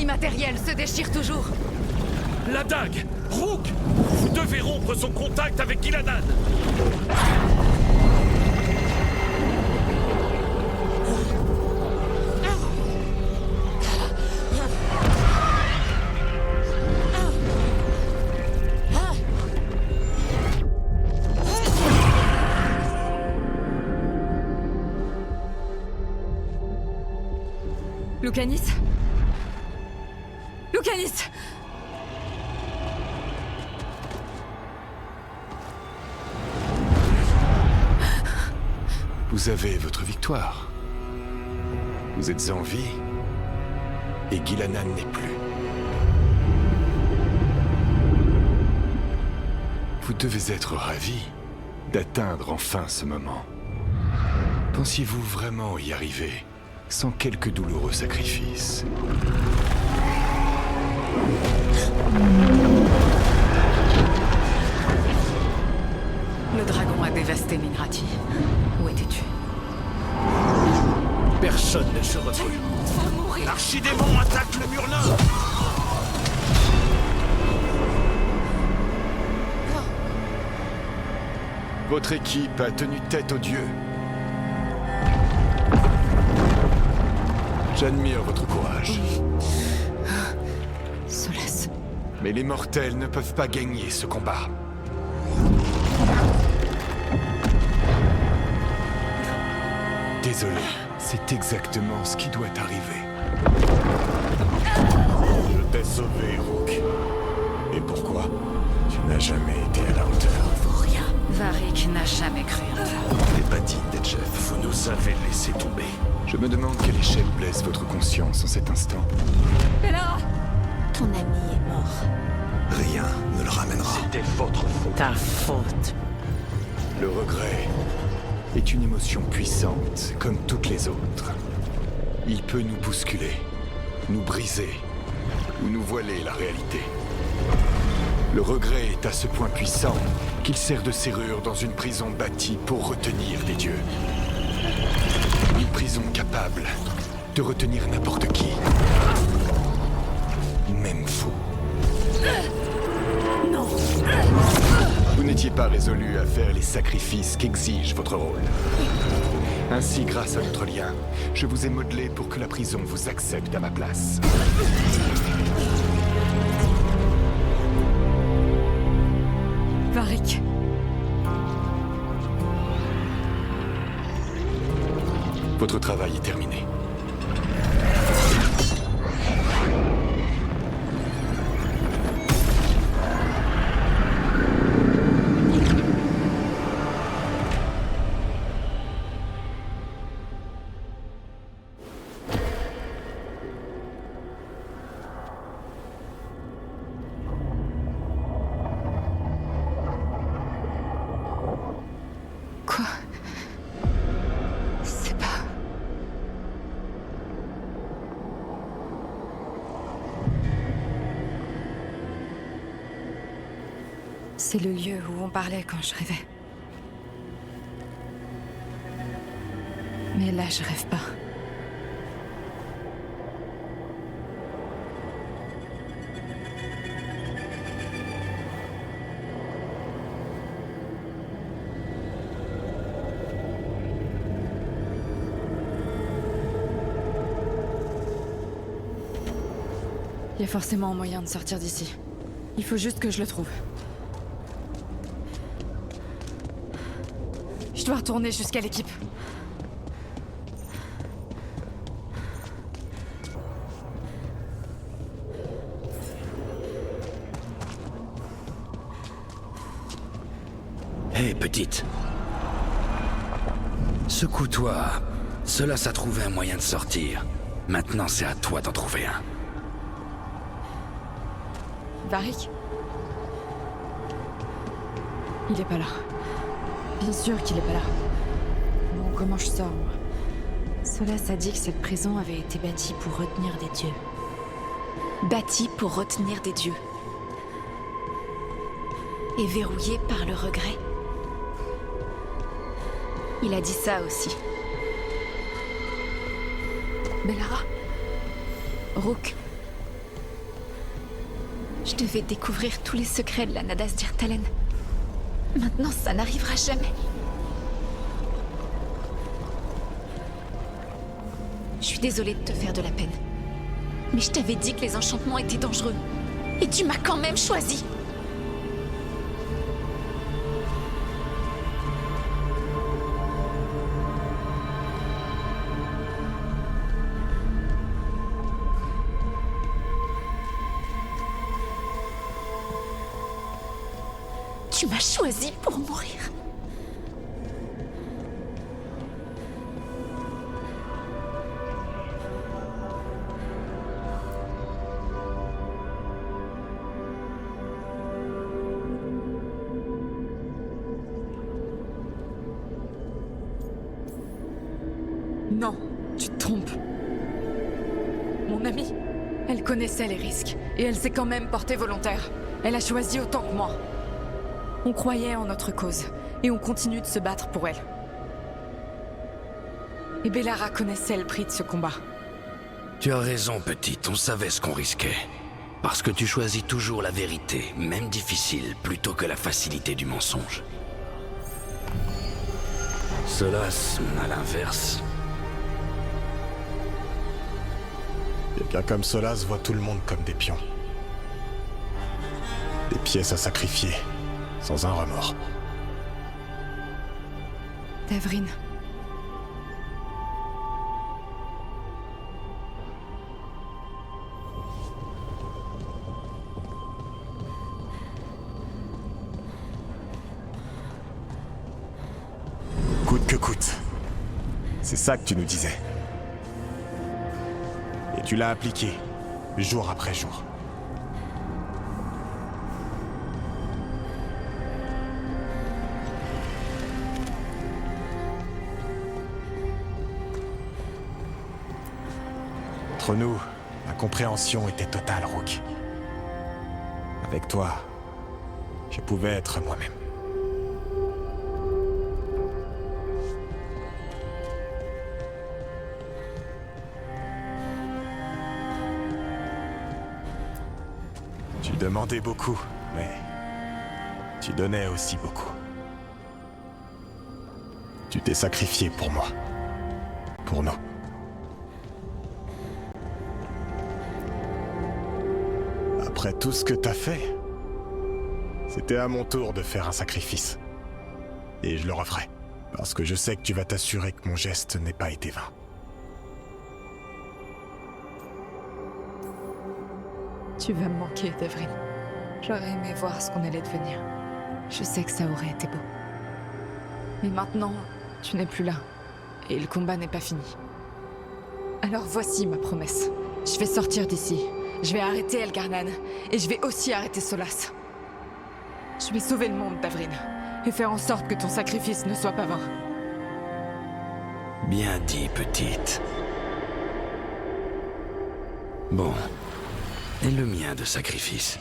immatériel se déchire toujours. La dague! Rook! Vous devez rompre son contact avec Ghilandan! Loukanis? Loukanis! Vous avez votre victoire. Vous êtes en vie, et Ghilandan n'est plus. Vous devez être ravi d'atteindre enfin ce moment. Pensiez-vous vraiment y arriver sans quelques douloureux sacrifices? Le dragon a dévasté Minrati. Où étais-tu? Personne ne se retrouve. Faut mourir! L'archidémon attaque le mur nord! Votre équipe a tenu tête aux dieux. J'admire votre courage. Solas. Mais les mortels ne peuvent pas gagner ce combat. Désolé, c'est exactement ce qui doit arriver. Je t'ai sauvé, Rook. Et pourquoi? Tu n'as jamais été à la hauteur. Pour rien. Varric n'a jamais cru en toi. T'es pas digne d'être chef. Vous nous avez laissé tomber. Je me demande quelle échelle blesse votre conscience en cet instant. Bella! Ton ami est mort. Rien ne le ramènera. C'était votre faute. Ta faute. Le regret est une émotion puissante, comme toutes les autres. Il peut nous bousculer, nous briser, ou nous voiler la réalité. Le regret est à ce point puissant qu'il sert de serrure dans une prison bâtie pour retenir des dieux. Une prison capable de retenir n'importe qui. Même vous. Non! Vous n'étiez pas résolu à faire les sacrifices qu'exige votre rôle. Ainsi, grâce à notre lien, je vous ai modelé pour que la prison vous accepte à ma place. Varric. Votre travail est terminé. Quoi? C'est pas... C'est le lieu où on parlait quand je rêvais. Mais là, je rêve pas. Il y a forcément un moyen de sortir d'ici. Il faut juste que je le trouve. Je dois retourner jusqu'à l'équipe. Hé, petite. Secoue-toi. Cela a trouvé un moyen de sortir. Maintenant, c'est à toi d'en trouver un. Varric? Il est pas là. Bien sûr qu'il est pas là. Bon, comment je sors, moi? Solas a dit que cette prison avait été bâtie pour retenir des dieux. Bâtie pour retenir des dieux. Et verrouillée par le regret. Il a dit ça aussi. Bellara? Rook, Je devais découvrir tous les secrets de la Nadas d'Irtalen. Maintenant, ça n'arrivera jamais. Je suis désolée de te faire de la peine. Mais je t'avais dit que les enchantements étaient dangereux. Et tu m'as quand même choisi. Tu m'as choisi pour mourir. Non, tu te trompes. Mon amie, elle connaissait les risques, et elle s'est quand même portée volontaire. Elle a choisi autant que moi. On croyait en notre cause, et on continue de se battre pour elle. Et Bellara connaissait le prix de ce combat. Tu as raison, petite, on savait ce qu'on risquait. Parce que tu choisis toujours la vérité, même difficile, plutôt que la facilité du mensonge. Solas, à l'inverse. Quelqu'un comme Solas voit tout le monde comme des pions. Des pièces à sacrifier, sans un remords. Davrin. Coûte que coûte. C'est ça que tu nous disais. Et tu l'as appliqué, jour après jour. Entre nous, la compréhension était totale, Rook. Avec toi, je pouvais être moi-même. Tu demandais beaucoup, mais tu donnais aussi beaucoup. Tu t'es sacrifié pour moi. Pour nous. Après tout ce que t'as fait, c'était à mon tour de faire un sacrifice. Et je le referai. Parce que je sais que tu vas t'assurer que mon geste n'ait pas été vain. Tu vas me manquer, Davrin. J'aurais aimé voir ce qu'on allait devenir. Je sais que ça aurait été beau. Mais maintenant, tu n'es plus là. Et le combat n'est pas fini. Alors voici ma promesse. Je vais sortir d'ici. Je vais arrêter Elgar'nan. Et je vais aussi arrêter Solas. Je vais sauver le monde, Davrin. Et faire en sorte que ton sacrifice ne soit pas vain. Bien dit, petite. Bon. Et le mien de sacrifice.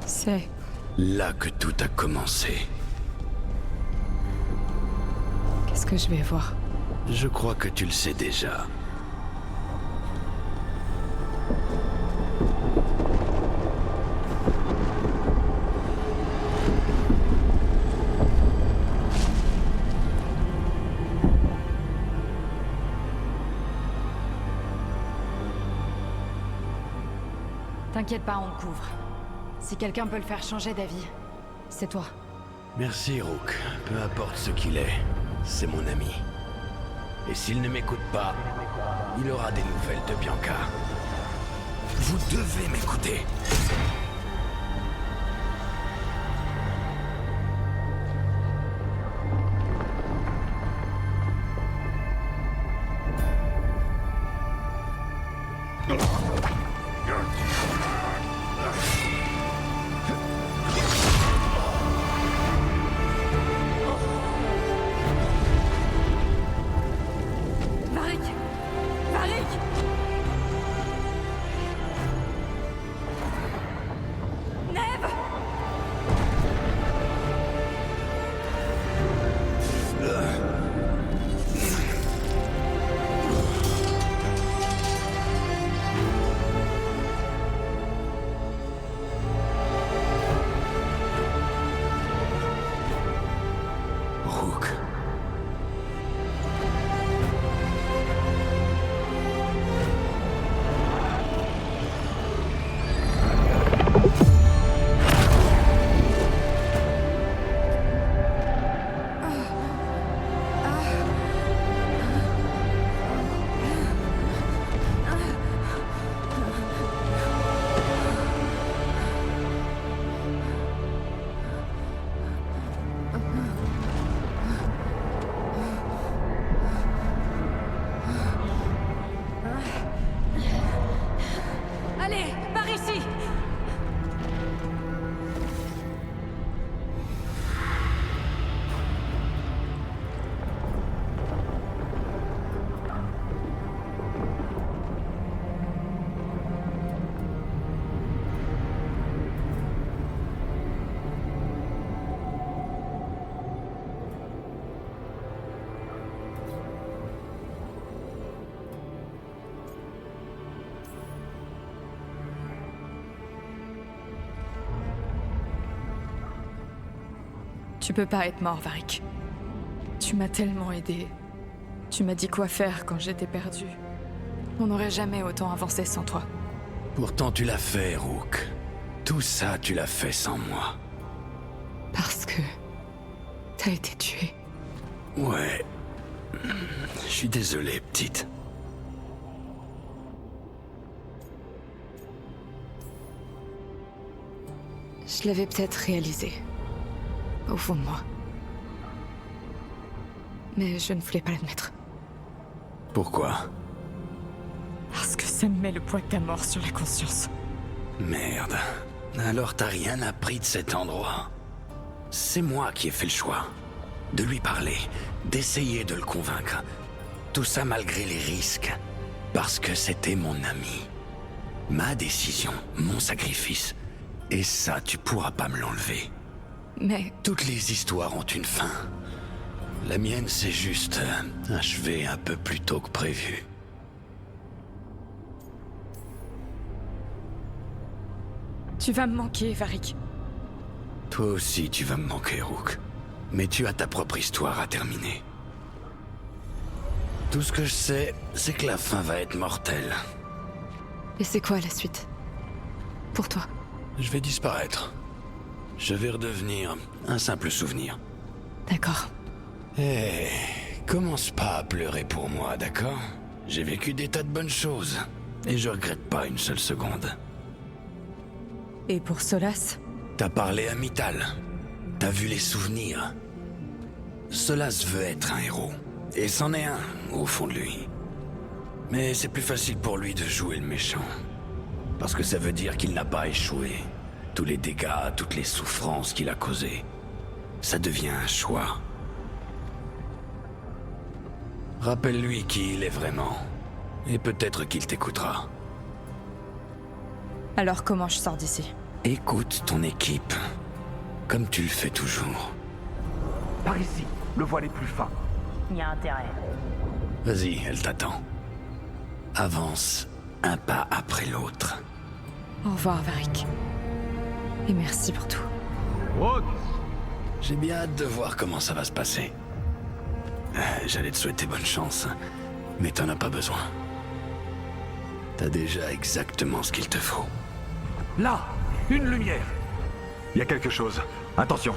C'est là que tout a commencé. Qu'est-ce que je vais voir? Je crois que tu le sais déjà. T'inquiète pas, on le couvre. Si quelqu'un peut le faire changer d'avis, c'est toi. Merci, Rook. Peu importe ce qu'il est, c'est mon ami. Et s'il ne m'écoute pas, il aura des nouvelles de Bianca. Vous devez m'écouter. Tu peux pas être mort, Varric. Tu m'as tellement aidé. Tu m'as dit quoi faire quand j'étais perdue. On n'aurait jamais autant avancé sans toi. Pourtant tu l'as fait, Rook. Tout ça, tu l'as fait sans moi. Parce que... t'as été tué. Ouais. Je suis désolé, petite. Je l'avais peut-être réalisé. Au fond de moi. Mais je ne voulais pas l'admettre. Pourquoi? Parce que ça me met le poids de ta mort sur la conscience. Merde. Alors t'as rien appris de cet endroit. C'est moi qui ai fait le choix. De lui parler, d'essayer de le convaincre. Tout ça malgré les risques. Parce que c'était mon ami. Ma décision, mon sacrifice. Et ça, tu pourras pas me l'enlever. Mais... Toutes les histoires ont une fin. La mienne, c'est juste achevée un peu plus tôt que prévu. tu vas me manquer, Varric. Toi aussi, tu vas me manquer, Rook. Mais tu as ta propre histoire à terminer. Tout ce que je sais, c'est que la fin va être mortelle. Et c'est quoi la suite? Pour toi? Je vais disparaître. Je vais redevenir un simple souvenir. D'accord. Eh, commence pas à pleurer pour moi, d'accord? J'ai vécu des tas de bonnes choses. Et je regrette pas une seule seconde. Et pour Solas? T'as parlé à Mythal. T'as vu les souvenirs. Solas veut être un héros. Et c'en est un, au fond de lui. Mais c'est plus facile pour lui de jouer le méchant. Parce que ça veut dire qu'il n'a pas échoué. Tous les dégâts, toutes les souffrances qu'il a causées. Ça devient un choix. Rappelle-lui qui il est vraiment. Et peut-être qu'il t'écoutera. Alors comment je sors d'ici? Écoute ton équipe. Comme tu le fais toujours. Par ici, le voile est plus fin. Il y a intérêt. Vas-y, elle t'attend. Avance un pas après l'autre. Au revoir, Varric. Et merci pour tout. Rook, J'ai bien hâte de voir comment ça va se passer. J'allais te souhaiter bonne chance, mais t'en as pas besoin. T'as déjà exactement ce qu'il te faut. là, une lumière. Il y a quelque chose. Attention.